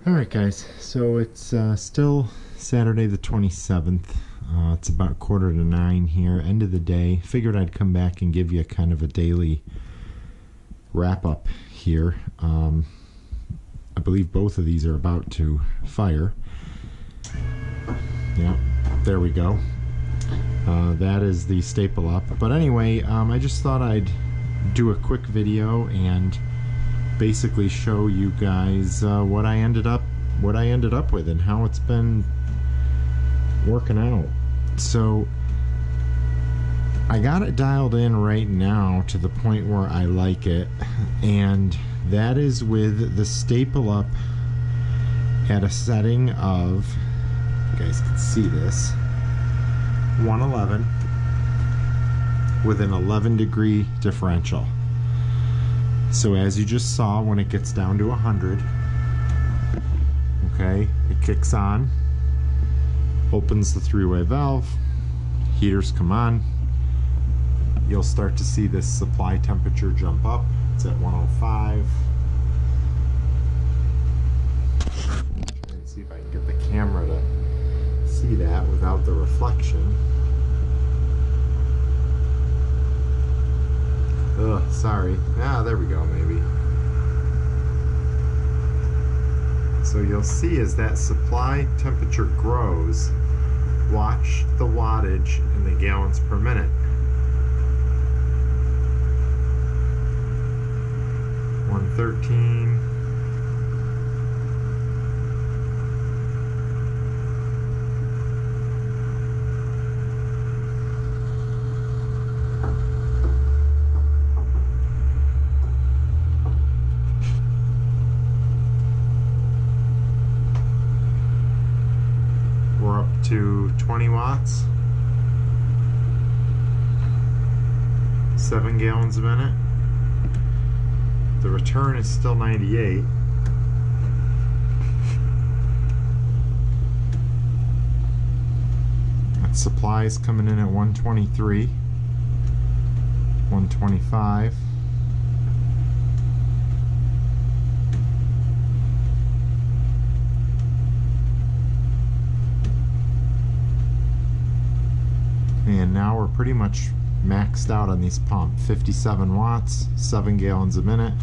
Alright guys, so it's still Saturday the 27th. It's about 8:45 here, end of the day. Figured I'd come back and give you kind of a daily wrap up here. I believe both of these are about to fire. Yeah, there we go. That is the staple up. But anyway, I just thought I'd do a quick video and basically show you guys what I ended up with and how it's been working out. So I got it dialed in right now to the point where I like it, and that is with the staple up at a setting of, you guys can see this, 111 with an 11-degree differential. So as you just saw, when it gets down to 100, okay, it kicks on, opens the three-way valve, heaters come on, you'll start to see this supply temperature jump up. It's at 105. Try and see if I can get the camera to see that without the reflection. Ugh, sorry. Ah, there we go, maybe. So you'll see as that supply temperature grows, watch the wattage in the gallons per minute. 113. We're up to 20 watts, 7 gallons a minute. The return is still 98. That supply is coming in at 123, 125. And now we're pretty much maxed out on these pumps. 57 watts, 7 gallons a minute.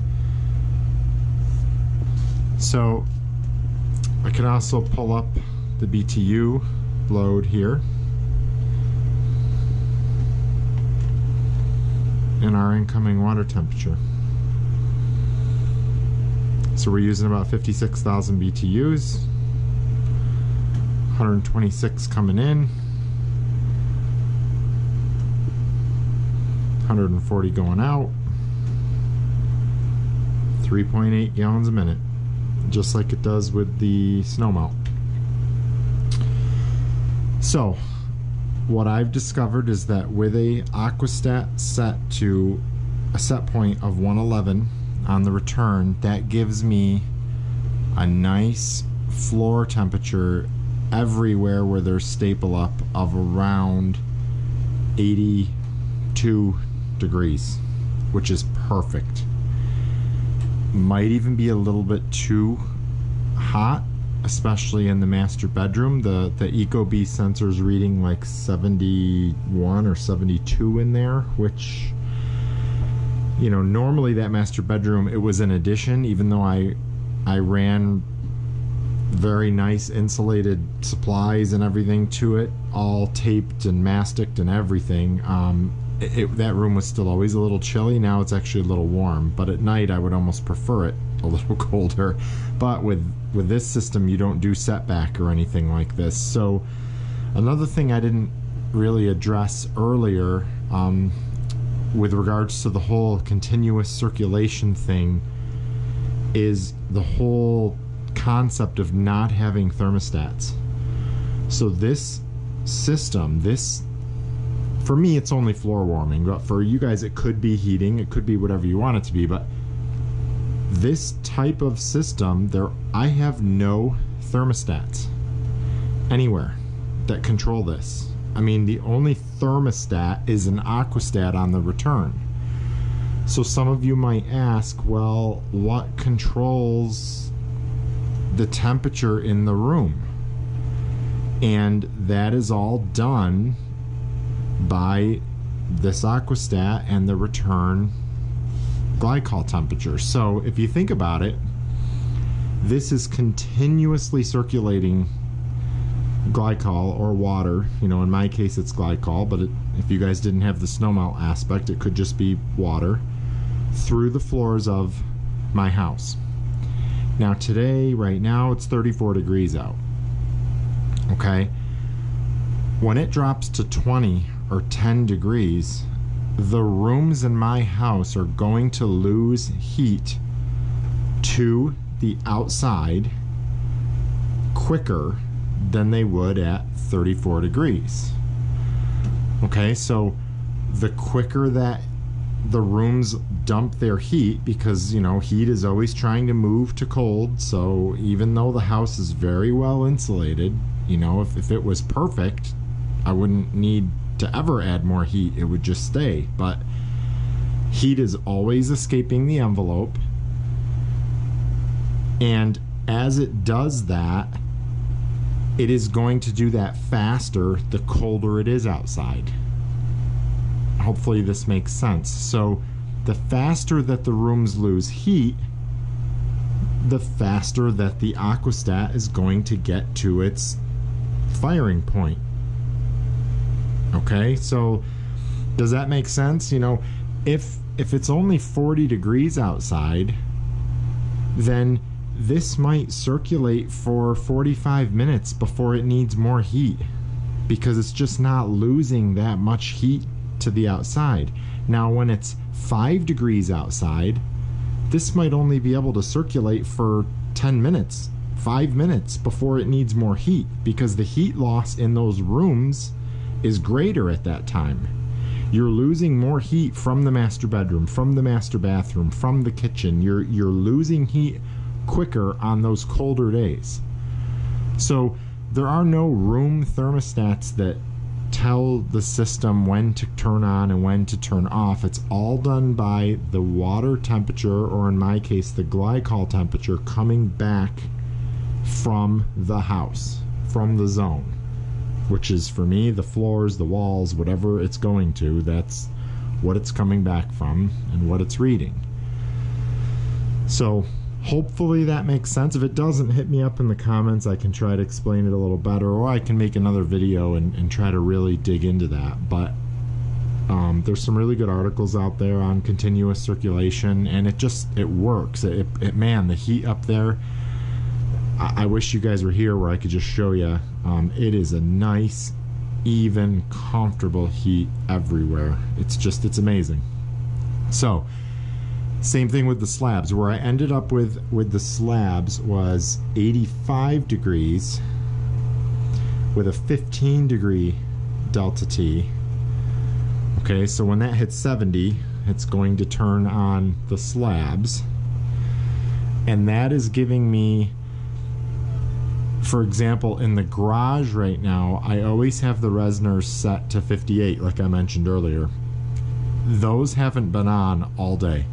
So I can also pull up the BTU load here and our incoming water temperature. So we're using about 56,000 BTUs, 126 coming in, 140 going out, 3.8 gallons a minute, just like it does with the Snowmelt. So what I've discovered is that with a aquastat set to a set point of 111 on the return, that gives me a nice floor temperature everywhere where there's staple up of around 82 degrees, which is perfect. Might even be a little bit too hot, especially in the master bedroom. The Ecobee sensor's reading like 71 or 72 in there, which, you know, normally that master bedroom, it was an addition, even though I ran very nice insulated supplies and everything to it, all taped and masticed and everything. That room was still always a little chilly. Now it's actually a little warm, but at night I would almost prefer it a little colder. But with this system, you don't do setback or anything like this. So another thing I didn't really address earlier with regards to the whole continuous circulation thing is the whole concept of not having thermostats. So this system, for me, it's only floor warming, but for you guys, it could be heating, it could be whatever you want it to be. But this type of system, I have no thermostats anywhere that control this. I mean, the only thermostat is an aquastat on the return. So some of you might ask, well, what controls the temperature in the room. And that is all done by this aquastat and the return glycol temperature. So if you think about it, this is continuously circulating glycol or water. You know, in my case it's glycol, but if you guys didn't have the snowmelt aspect, it could just be water through the floors of my house. Now today, right now, it's 34 degrees out. Okay? When it drops to 20 or 10 degrees, the rooms in my house are going to lose heat to the outside quicker than they would at 34 degrees. Okay, so the quicker that the rooms dump their heat, because you know heat is always trying to move to cold, so even though the house is very well insulated, you know, if it was perfect, I wouldn't need to ever add more heat, it would just stay. But heat is always escaping the envelope, and as it does that, it is going to do that faster the colder it is outside. Hopefully this makes sense. So the faster that the rooms lose heat, the faster that the aquastat is going to get to its firing point. Okay, so does that make sense? You know, if it's only 40 degrees outside, then this might circulate for 45 minutes before it needs more heat, because it's just not losing that much heat to the outside. Now when it's 5 degrees outside, this might only be able to circulate for 10 minutes, 5 minutes before it needs more heat, because the heat loss in those rooms is greater at that time. You're losing more heat from the master bedroom, from the master bathroom, from the kitchen. You're losing heat quicker on those colder days. So there are no room thermostats that tell the system when to turn on and when to turn off. It's all done by the water temperature, or in my case the glycol temperature, coming back from the house, from the zone, which is for me the floors, the walls, whatever it's going to. That's what it's coming back from and what it's reading. So hopefully that makes sense. If it doesn't, hit me up in the comments. I can try to explain it a little better, or I can make another video and try to really dig into that. But there's some really good articles out there on continuous circulation, and it works. Man, the heat up there, I wish you guys were here where I could just show you. It is a nice, even, comfortable heat everywhere. It's amazing. So same thing with the slabs. Where I ended up with the slabs was 85 degrees with a 15 degree delta T. Okay, so when that hits 70, it's going to turn on the slabs, and that is giving me, for example, in the garage right now, I always have the Resners set to 58, like I mentioned earlier. Those haven't been on all day.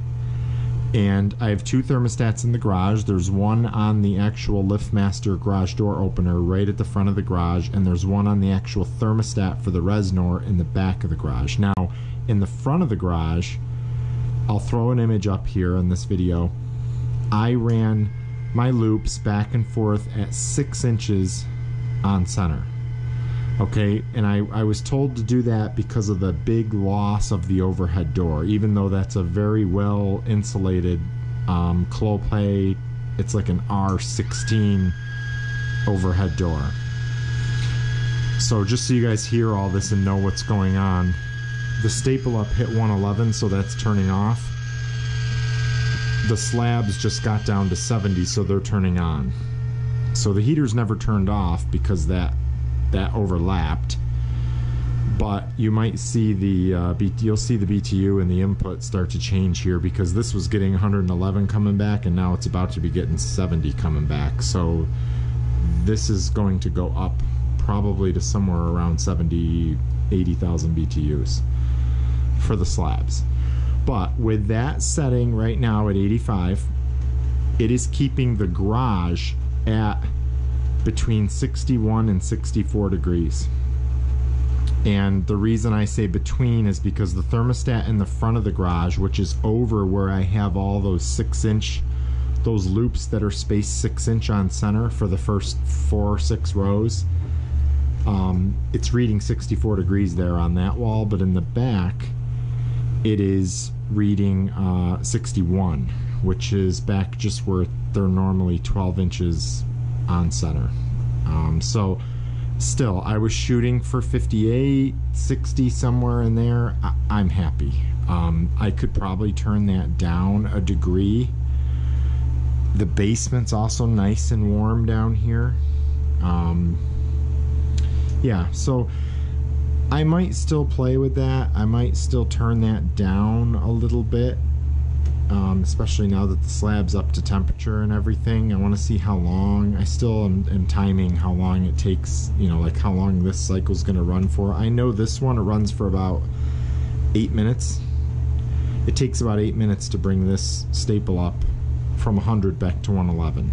And I have 2 thermostats in the garage. There's one on the actual LiftMaster garage door opener right at the front of the garage, and there's one on the actual thermostat for the Resnor in the back of the garage. Now, in the front of the garage, I'll throw an image up here in this video. I ran my loops back and forth at 6 inches on center. Okay, and I was told to do that because of the big loss of the overhead door, even though that's a very well insulated Clopay. It's like an R16 overhead door. So just so you guys hear all this and know what's going on, the staple up hit 111, so that's turning off. The slabs just got down to 70, so they're turning on. So the heater's never turned off because that overlapped, but you might see the you'll see the BTU and the input start to change here, because this was getting 111 coming back, and now it's about to be getting 70 coming back. So this is going to go up probably to somewhere around 80,000 BTUs for the slabs. But with that setting right now at 85, it is keeping the garage at between 61 and 64 degrees. And the reason I say between is because the thermostat in the front of the garage, which is over where I have all those 6-inch, those loops that are spaced 6-inch on center for the first 4 or 6 rows, it's reading 64 degrees there on that wall, but in the back it is reading 61, which is back just where they're normally 12 inches on center. So still, I was shooting for 58, 60, somewhere in there. I'm happy. I could probably turn that down a degree. The basement's also nice and warm down here. Yeah, so I might still play with that. I might still turn that down a little bit, especially now that the slab's up to temperature and everything. I want to see how long. I still am timing how long it takes, you know, like how long this cycle's going to run for. I know this one, it runs for about 8 minutes. It takes about 8 minutes to bring this staple up from 100 back to 111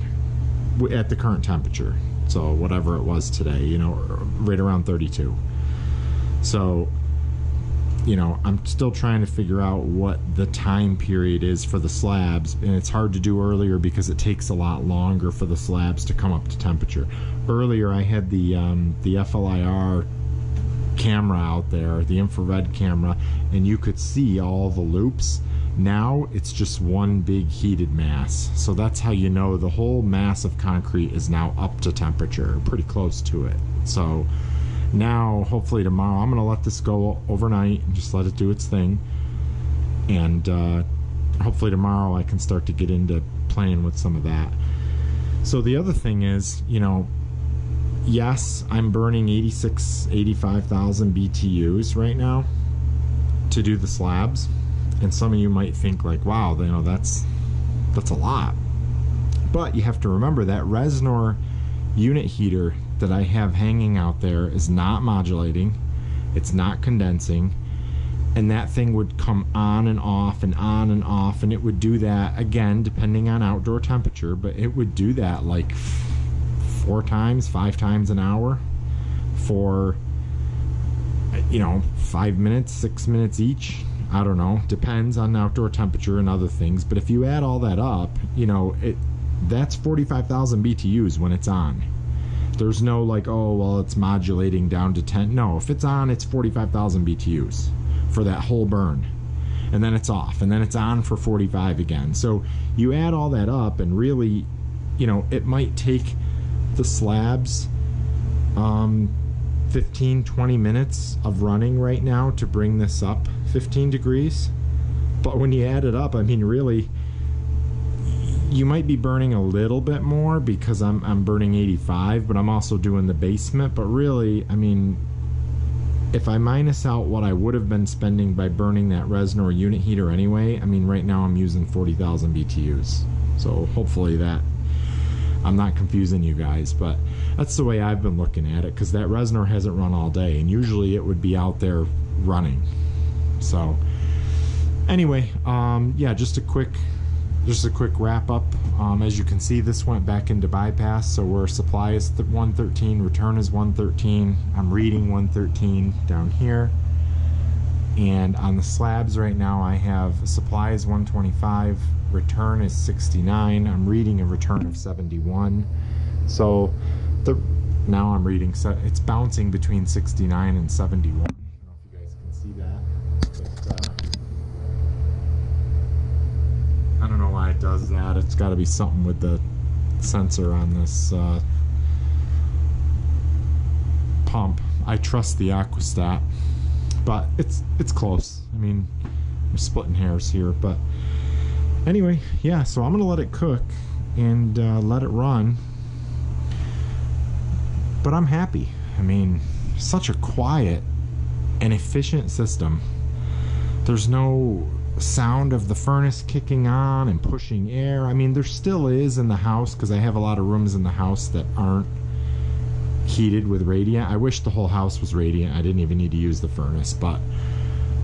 at the current temperature. So whatever it was today, you know, right around 32. So, you know, I'm still trying to figure out what the time period is for the slabs, and it's hard to do earlier because it takes a lot longer for the slabs to come up to temperature. Earlier I had the FLIR camera out there, the infrared camera, and you could see all the loops. Now it's just one big heated mass. So that's how you know the whole mass of concrete is now up to temperature, pretty close to it. So now, hopefully tomorrow, I'm going to let this go overnight and just let it do its thing. And hopefully tomorrow I can start to get into playing with some of that. So the other thing is, you know, yes, I'm burning 85,000 BTUs right now to do the slabs. And some of you might think like, wow, you know, that's a lot. But you have to remember that Reznor unit heater that I have hanging out there is not modulating, it's not condensing, and that thing would come on and off and on and off, and it would do that again depending on outdoor temperature, but it would do that like 4 times, 5 times an hour for, you know, 5 minutes, 6 minutes each. I don't know, depends on outdoor temperature and other things, but if you add all that up, you know, that's 45,000 BTUs when it's on. There's no like, oh, well, it's modulating down to 10. No, if it's on, it's 45,000 BTUs for that whole burn. And then it's off, and then it's on for 45 again. So you add all that up, and really, you know, it might take the slabs 15, 20 minutes of running right now to bring this up 15 degrees. But when you add it up, I mean, really, you might be burning a little bit more because I'm burning 85, but I'm also doing the basement. But really, I mean, if I minus out what I would have been spending by burning that Reznor unit heater anyway, I mean, right now I'm using 40,000 BTUs. So hopefully that, I'm not confusing you guys, but that's the way I've been looking at it, because that Reznor hasn't run all day, and usually it would be out there running. So anyway, yeah, just a quick wrap up. As you can see, this went back into bypass, so where supply is 113, return is 113. I'm reading 113 down here, and on the slabs right now I have supply is 125, return is 69. I'm reading a return of 71. So now I'm reading, it's bouncing between 69 and 71. I don't know if you guys can see that, but I don't know why it does that. It's got to be something with the sensor on this pump. I trust the Aquastat, but it's close. I mean, we're splitting hairs here, but anyway, yeah, so I'm gonna let it cook and let it run, but I'm happy. I mean, such a quiet and efficient system. There's no sound of the furnace kicking on and pushing air. I mean, there still is in the house, because I have a lot of rooms in the house that aren't heated with radiant. I wish the whole house was radiant. I didn't even need to use the furnace, but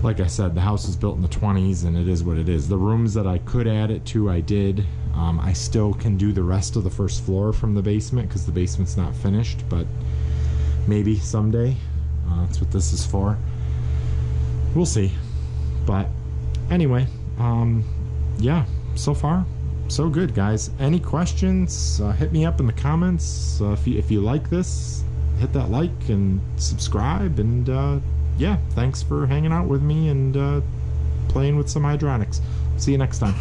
like I said, the house was built in the 20s, and it is what it is. The rooms that I could add it to, I did. I still can do the rest of the first floor from the basement because the basement's not finished, but maybe someday. That's what this is for. We'll see. But anyway, yeah, so far so good, guys. Any questions, hit me up in the comments. If you like this, hit that like and subscribe, and yeah, thanks for hanging out with me and playing with some hydronics. See you next time.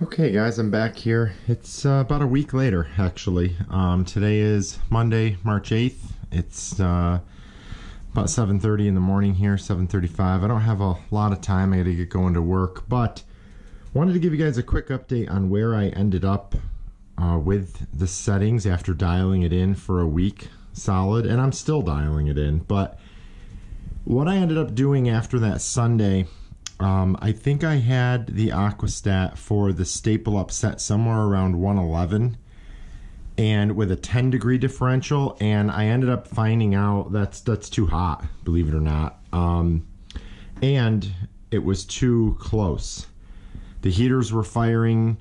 Okay guys, I'm back here. It's about a week later, actually. Today is Monday, March 8th. It's about 7:30 in the morning here, 7:35. I don't have a lot of time. I gotta get going to work, but wanted to give you guys a quick update on where I ended up with the settings after dialing it in for a week solid, and I'm still dialing it in. But what I ended up doing after that Sunday, I think I had the aquastat for the staple up set somewhere around 111 and with a 10-degree differential, and I ended up finding out that's too hot, believe it or not, and it was too close. The heaters were firing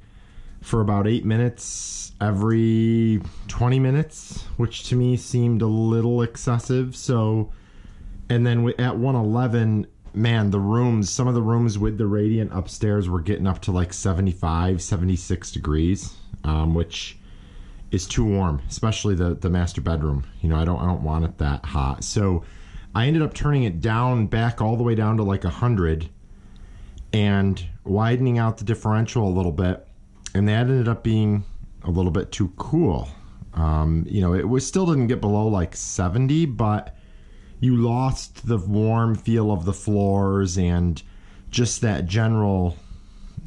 for about 8 minutes every 20 minutes, which to me seemed a little excessive. So, and then at 111, man, the rooms, some of the rooms with the radiant upstairs were getting up to like 75, 76 degrees, which is too warm, especially the master bedroom. You know, I don't want it that hot. So I ended up turning it down, back all the way down to like 100 and widening out the differential a little bit. And that ended up being a little bit too cool. You know, it was still didn't get below like 70, but you lost the warm feel of the floors and just that general,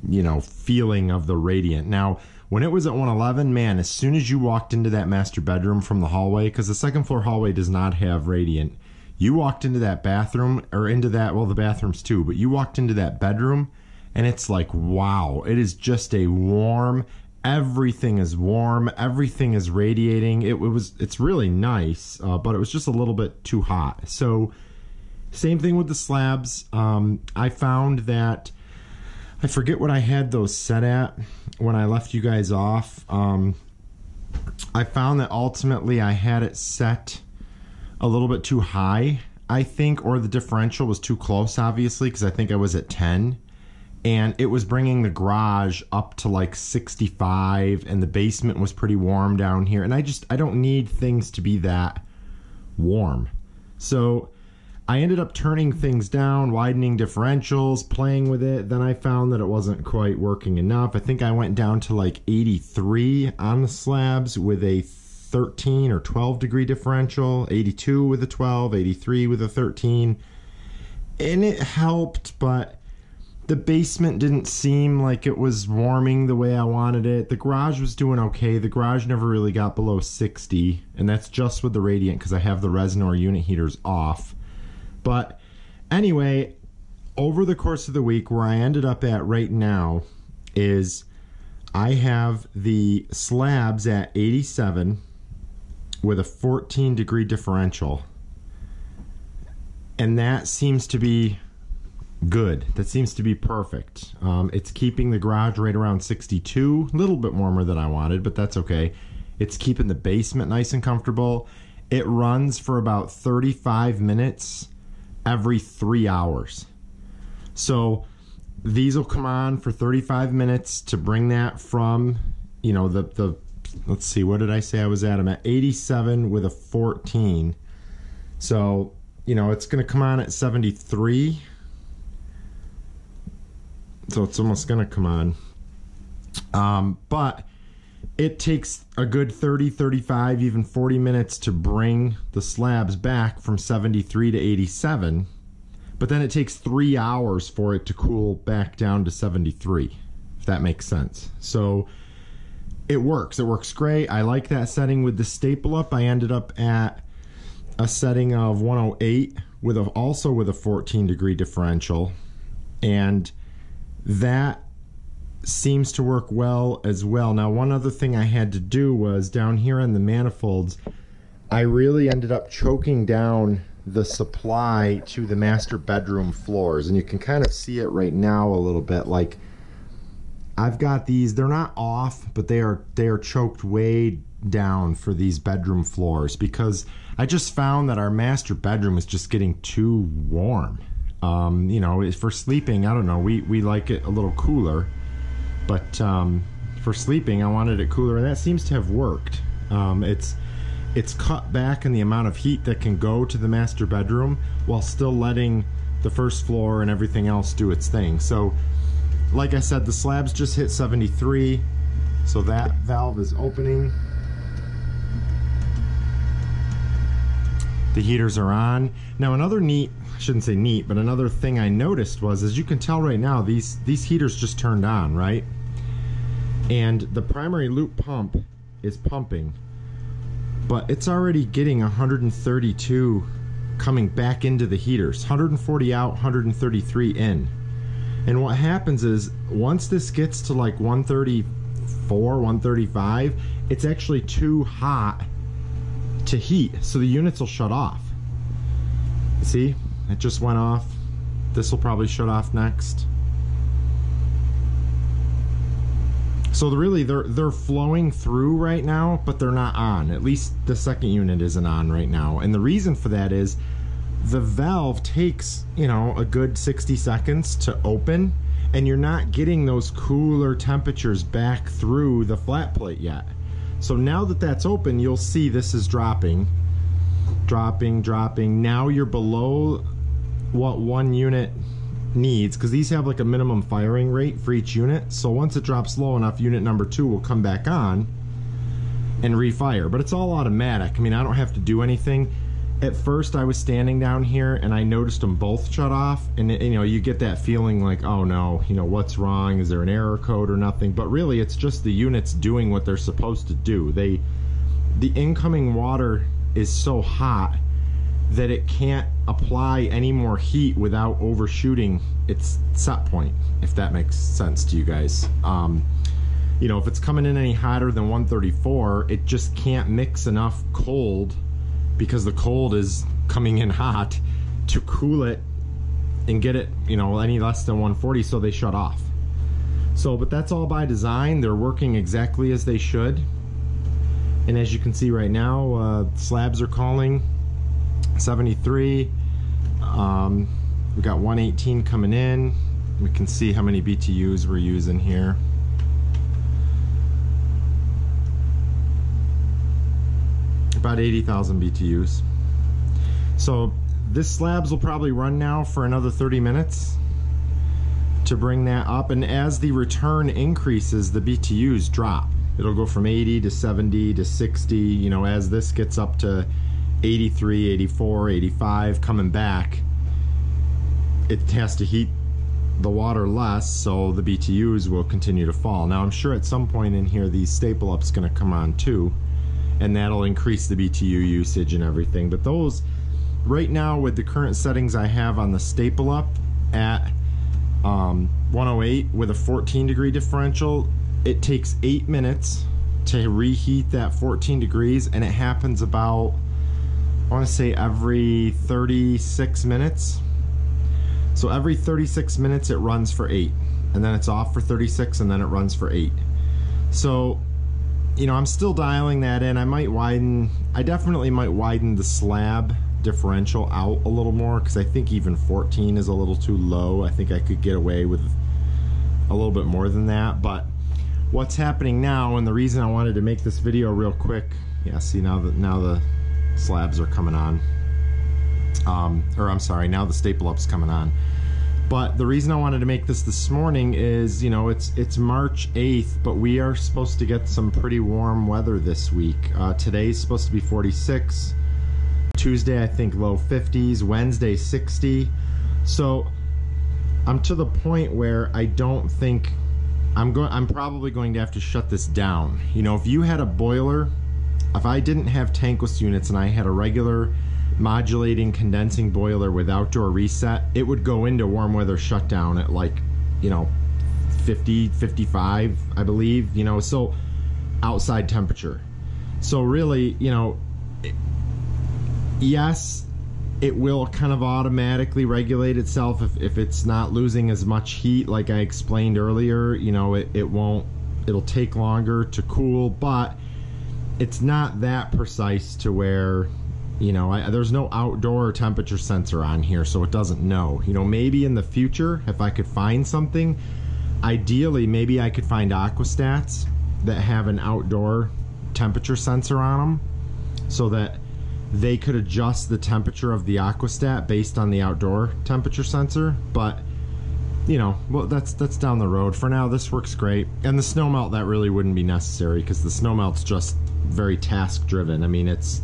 you know, feeling of the radiant. Now, when it was at 111, man, as soon as you walked into that master bedroom from the hallway, because the second floor hallway does not have radiant, you walked into that bathroom, or into that, well, the bathrooms too, but you walked into that bedroom, and it's like, wow, it is just a warm, everything is warm, everything is radiating. It's really nice, but it was just a little bit too hot. So same thing with the slabs. I found that, I forget what I had those set at when I left you guys off. I found that ultimately I had it set a little bit too high, I think, or the differential was too close, obviously, because I think I was at 10. And it was bringing the garage up to like 65, and the basement was pretty warm down here. And I don't need things to be that warm. So I ended up turning things down, widening differentials, playing with it. Then I found that it wasn't quite working enough. I think I went down to like 83 on the slabs with a 13 or 12 degree differential, 82 with a 12, 83 with a 13. And it helped, but the basement didn't seem like it was warming the way I wanted it. The garage was doing okay. The garage never really got below 60, and that's just with the radiant because I have the Resnor unit heaters off. But anyway, over the course of the week, where I ended up at right now is I have the slabs at 87 with a 14 degree differential, and that seems to be good. That seems to be perfect. It's keeping the garage right around 62, a little bit warmer than I wanted, but that's okay. It's keeping the basement nice and comfortable. It runs for about 35 minutes every 3 hours. So these will come on for 35 minutes to bring that from, you know, the let's see, what did I say I was at? I'm at 87 with a 14. So, you know, it's going to come on at 73. So it's almost going to come on. But it takes a good 30, 35, even 40 minutes to bring the slabs back from 73 to 87. But then it takes 3 hours for it to cool back down to 73, if that makes sense. So it works. It works great. I like that setting with the staple up. I ended up at a setting of 108 with also with a 14 degree differential. And that seems to work well as well. Now, one other thing I had to do was down here on the manifolds, I really ended up choking down the supply to the master bedroom floors, and you can kind of see it right now a little bit. Like, I've got these, they're not off, but they are choked way down for these bedroom floors, because I just found that our master bedroom is just getting too warm. You know, for sleeping, I don't know, we like it a little cooler, but for sleeping I wanted it cooler, and that seems to have worked. It's cut back in the amount of heat that can go to the master bedroom while still letting the first floor and everything else do its thing. So like I said, the slabs just hit 73, so that valve is opening. The heaters are on. Now another neat, I shouldn't say neat, but another thing I noticed was, as you can tell right now, these heaters just turned on, right? And the primary loop pump is pumping, but it's already getting 132 coming back into the heaters, 140 out, 133 in. And what happens is, once this gets to like 134, 135, it's actually too hot to heat, so the units will shut off. See, it just went off. This will probably shut off next. So they're flowing through right now, but they're not on. At least the second unit isn't on right now. And the reason for that is the valve takes, you know, a good 60 seconds to open, and you're not getting those cooler temperatures back through the flat plate yet. So now that that's open, you'll see this is dropping. Now you're below what one unit needs, because these have like a minimum firing rate for each unit. So once it drops low enough, unit number 2 will come back on and refire. But it's all automatic. I mean, I don't have to do anything. At first I was standing down here and I noticed them both shut off, and you know, you get that feeling like, oh no, you know, what's wrong? Is there an error code or nothing? But really it's just the units doing what they're supposed to do. The incoming water is so hot that it can't apply any more heat without overshooting its set point, if that makes sense to you guys. You know, if it's coming in any hotter than 134, it just can't mix enough cold, because the cold is coming in hot, to cool it and get it, you know, any less than 140, so they shut off. So, but that's all by design. They're working exactly as they should. And as you can see right now, slabs are calling 73. We got 118 coming in. We can see how many BTUs we're using here. About 80,000 BTUs. So this slabs will probably run now for another 30 minutes to bring that up, and as the return increases, the BTUs drop. It'll go from 80 to 70 to 60, you know, as this gets up to 83, 84, 85 coming back, it has to heat the water less, so the BTUs will continue to fall. Now I'm sure at some point in here these staple up's going to come on too, and that'll increase the BTU usage and everything. But those, right now with the current settings I have on the staple up at 108 with a 14 degree differential, it takes 8 minutes to reheat that 14 degrees, and it happens about, I want to say, every 36 minutes. So every 36 minutes it runs for 8, and then it's off for 36, and then it runs for 8. So, you know, I'm still dialing that in. I definitely might widen the slab differential out a little more, because I think even 14 is a little too low. I think I could get away with a little bit more than that. But what's happening now, and the reason I wanted to make this video real quick, yeah, see, now the slabs are coming on, or I'm sorry, now the staple up's coming on. But the reason I wanted to make this morning is, you know, it's March 8th, but we are supposed to get some pretty warm weather this week. Today's supposed to be 46. Tuesday, I think, low 50s. Wednesday, 60. So I'm to the point where I don't think I'm probably going to have to shut this down. You know, if you had a boiler, if I didn't have tankless units and I had a regular modulating condensing boiler with outdoor reset, it would go into warm weather shutdown at, like, you know, 50, 55, I believe, you know, so outside temperature. So really, you know, yes, it will kind of automatically regulate itself if it's not losing as much heat. Like I explained earlier, you know, it'll take longer to cool, but it's not that precise to where, you know, there's no outdoor temperature sensor on here, so it doesn't know. You know, maybe in the future, if I could find something, ideally, maybe I could find aquastats that have an outdoor temperature sensor on them, so that they could adjust the temperature of the aquastat based on the outdoor temperature sensor. But, you know, well, that's down the road. For now, this works great. And the Snowmelt, that really wouldn't be necessary, because the Snowmelt's just very task driven. I mean, it's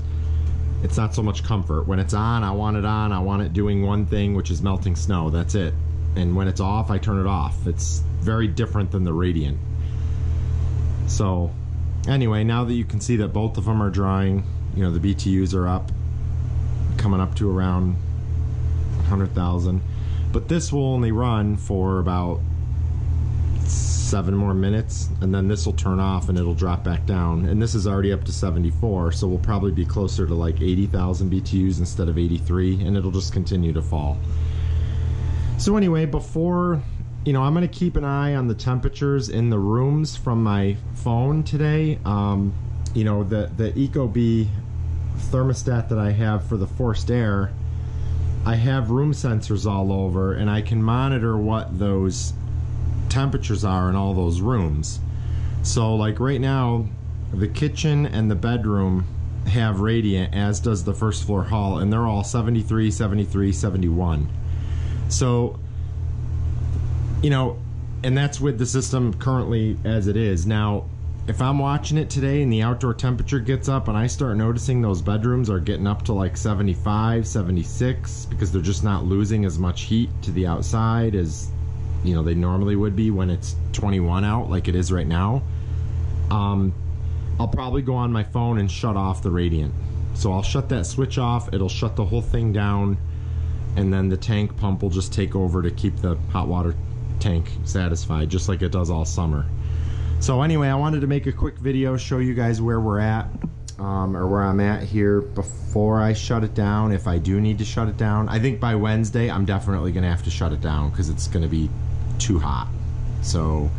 not so much comfort. When it's on, I want it doing one thing, which is melting snow. That's it. And when it's off, I turn it off. It's very different than the Radiant. So anyway, now that you can see that both of them are drying, you know, the BTUs are up, coming up to around 100,000. But this will only run for about 7 more minutes, and then this will turn off and it'll drop back down. And this is already up to 74, so we'll probably be closer to like 80,000 BTUs instead of 83, and it'll just continue to fall. So anyway, before, you know, I'm going to keep an eye on the temperatures in the rooms from my phone today. You know, the Ecobee thermostat that I have for the forced air, I have room sensors all over, and I can monitor what those temperatures are in all those rooms. So like right now, the kitchen and the bedroom have Radiant, as does the first floor hall, and they're all 73, 73, 71. So, you know, and that's with the system currently as it is. Now, if I'm watching it today and the outdoor temperature gets up and I start noticing those bedrooms are getting up to like 75, 76, because they're just not losing as much heat to the outside as, you know, they normally would be when it's 21 out like it is right now, I'll probably go on my phone and shut off the Radiant. So I'll shut that switch off, it'll shut the whole thing down, and then the tank pump will just take over to keep the hot water tank satisfied, just like it does all summer. So anyway, I wanted to make a quick video, show you guys where we're at, or where I'm at here before I shut it down, if I do need to shut it down. I think by Wednesday, I'm definitely gonna have to shut it down because it's gonna be too hot. So,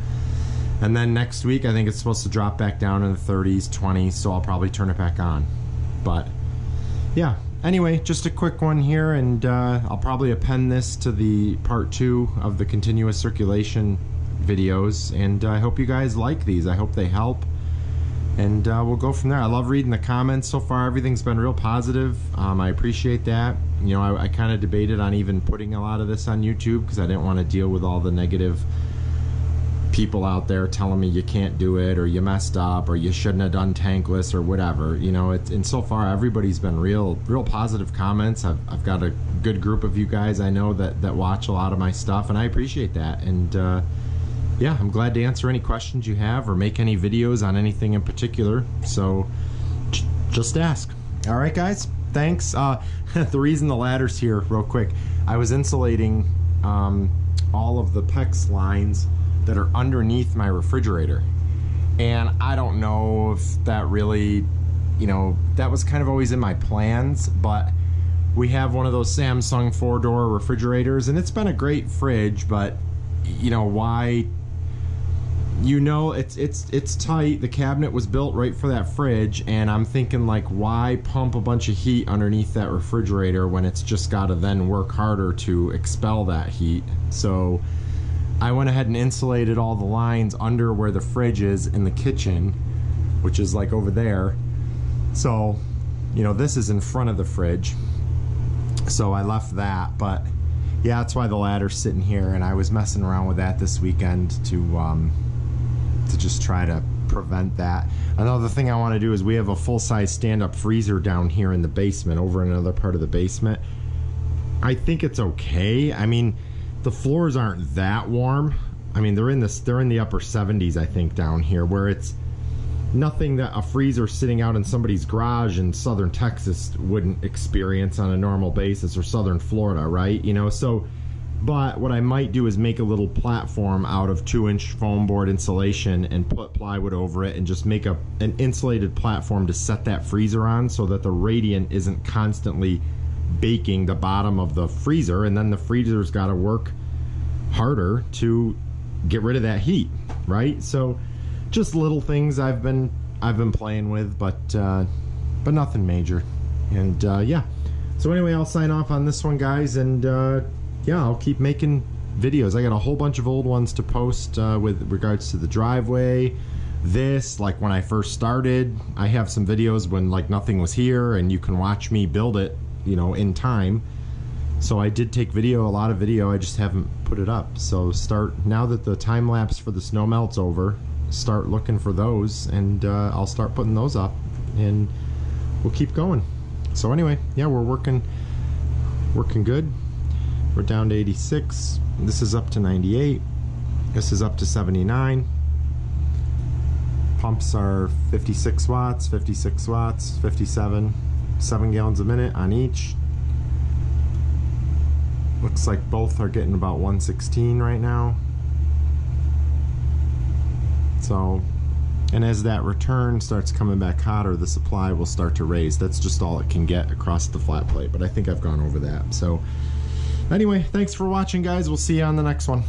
and then next week, I think it's supposed to drop back down in the 30s, 20s, so I'll probably turn it back on. But yeah, anyway, just a quick one here, and I'll probably append this to the part 2 of the continuous circulation videos, and I hope you guys like these. I hope they help, and we'll go from there. I love reading the comments so far. Everything's been real positive. I appreciate that. You know, I kind of debated on even putting a lot of this on YouTube because I didn't want to deal with all the negative people out there telling me you can't do it, or you messed up, or you shouldn't have done tankless, or whatever. You know, and so far everybody's been real positive comments. I've got a good group of you guys I know that watch a lot of my stuff, and I appreciate that. And yeah, I'm glad to answer any questions you have or make any videos on anything in particular. So just ask. All right, guys. Thanks. The reason the ladder's here, real quick, I was insulating all of the PEX lines that are underneath my refrigerator, and I don't know if that really, you know, that was kind of always in my plans, but we have one of those Samsung 4-door refrigerators, and it's been a great fridge, but you know, why, you know, it's tight. The cabinet was built right for that fridge, and I'm thinking, like, why pump a bunch of heat underneath that refrigerator when it's just got to then work harder to expel that heat? So I went ahead and insulated all the lines under where the fridge is in the kitchen, which is like over there. So, you know, this is in front of the fridge, so I left that. But yeah, that's why the ladder's sitting here, and I was messing around with that this weekend to just try to prevent that. Another thing I want to do is we have a full-size stand-up freezer down here in the basement, over in another part of the basement. I think it's okay. I mean, the floors aren't that warm. I mean, they're in the upper 70s, I think, down here, where it's nothing that a freezer sitting out in somebody's garage in southern Texas wouldn't experience on a normal basis, or southern Florida, right? You know, so, but what I might do is make a little platform out of 2-inch foam board insulation and put plywood over it, and just make an insulated platform to set that freezer on, so that the Radiant isn't constantly baking the bottom of the freezer, and then the freezer's got to work harder to get rid of that heat, right? So just little things I've been playing with, but nothing major. And yeah, so anyway, I'll sign off on this one, guys, and yeah, I'll keep making videos. I got a whole bunch of old ones to post with regards to the driveway. This, like when I first started, I have some videos when like nothing was here, and you can watch me build it, you know, in time. So I did take video, a lot of video, I just haven't put it up. So now that the time lapse for the Snowmelt's over, start looking for those, and I'll start putting those up, and we'll keep going. So anyway, yeah, we're working good. We're down to 86. This is up to 98. This is up to 79. Pumps are 56 watts, 56 watts, 57, 7 gallons a minute on each. Looks like both are getting about 116 right now. So, and as that return starts coming back hotter, the supply will start to raise. That's just all it can get across the flat plate, but I think I've gone over that. So anyway, thanks for watching, guys. We'll see you on the next one.